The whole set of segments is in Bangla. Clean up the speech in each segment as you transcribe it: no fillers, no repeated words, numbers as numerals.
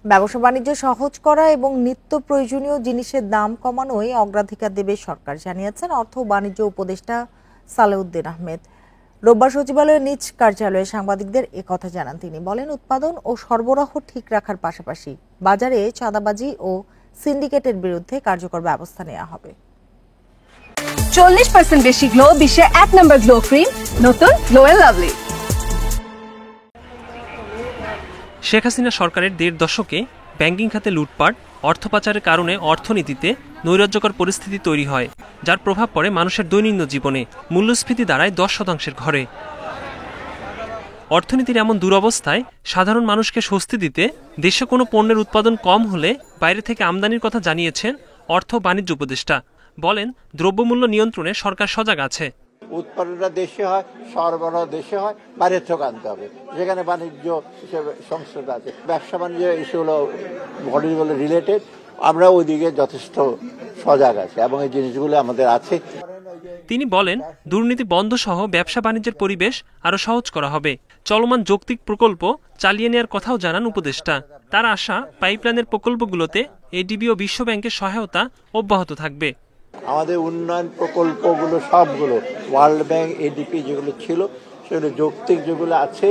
ব্যবসা বাণিজ্য সহজ করা এবং নিত্য প্রয়োজনীয় জিনিসের দাম কমানোয় অগ্রাধিকার দেবে সরকার, জানিয়েছেন অর্থ ও বাণিজ্য উপদেষ্টা সালেউদ্দিন আহমেদ। রোববার সচিবালয়ের নিজ কার্যালয়ে সাংবাদিকদের একথা জানান তিনি। বলেন, উৎপাদন ও সরবরাহ ঠিক রাখার পাশাপাশি বাজারে চাঁদাবাজি ও সিন্ডিকেটের বিরুদ্ধে কার্যকর ব্যবস্থা নেওয়া হবে। 40% বেশি গ্লো, বিশ্বে 1 নম্বর গ্লো ক্রিম, নতুন glow and lovely. Sheikh Hasina সরকারের 1.5 দশকে ব্যাংকিং খাতে লুটপাট, অর্থ পাচারের কারণে অর্থনীতিতে নৈরাজ্যকর পরিস্থিতি তৈরি হয়, যার প্রভাব পড়ে মানুষের দৈনন্দিন জীবনে। মূল্যস্ফীতি দাঁড়ায় 10% ঘরে। অর্থনীতির এমন দুরবস্থায় সাধারণ মানুষকে স্বস্তি দিতে দেশে কোনো পণ্যের উৎপাদন কম হলে বাইরে থেকে আমদানির কথা জানিয়েছেন অর্থ বাণিজ্য উপদেষ্টা। বলেন, দ্রব্যমূল্য নিয়ন্ত্রণে সরকার সজাগ আছে। উৎপাদনটা দেশে হয়, সরবরাহ দেশে হয়, বাইরে থেকে আনতে হবে। যেখানে বাণিজ্য হিসেবে সংস্থা আছে, ব্যবসা বাণিজ্য ইস্যুগুলো বলে রিলেটেড, আমরা ওইদিকে যথেষ্ট সজাগ আছি এবং এই জিনিসগুলো আমাদের আছে। তিনি বলেন, দুর্নীতি বন্ধ সহ ব্যবসা বাণিজ্যের পরিবেশ আরো সহজ করা হবে। চলমান যৌক্তিক প্রকল্প চালিয়ে নেওয়ার কথাও জানান উপদেষ্টা। তার আশা, পাইপলাইনের প্রকল্পগুলোতে এডিবি ও বিশ্ব ব্যাংকের সহায়তা অব্যাহত থাকবে। আমাদের উন্নয়ন প্রকল্পগুলো সবগুলো ওয়ার্ল্ড ব্যাংক, এডিপি যেগুলো ছিল সেগুলো যৌক্তিক যেগুলো আছে,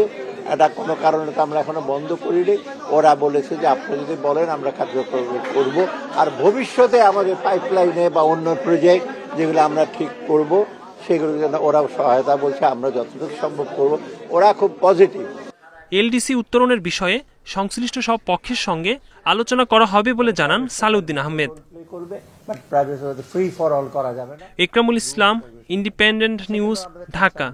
এটা কোনো কারণে তো আমরা এখনো বন্ধ করিনি। ওরা বলেছে যে আপনি যদি বলেন আমরা কার্যকর করব। আর ভবিষ্যতে আমাদের পাইপলাইনে বা অন্য প্রজেক্ট যেগুলো আমরা ঠিক করব সেগুলোর জন্য ওরা সহায়তা বলছে, আমরা যতটুকু সম্ভব করব। ওরা খুব পজিটিভ। এলডিসি উত্তরণের বিষয়ে সংশ্লিষ্ট সব পক্ষের সঙ্গে আলোচনা করা হবে বলে জানান সালেউদ্দিন আহমেদ। ইকরামুল ইসলাম, ইন্ডিপেন্ডেন্ট নিউজ, ঢাকা।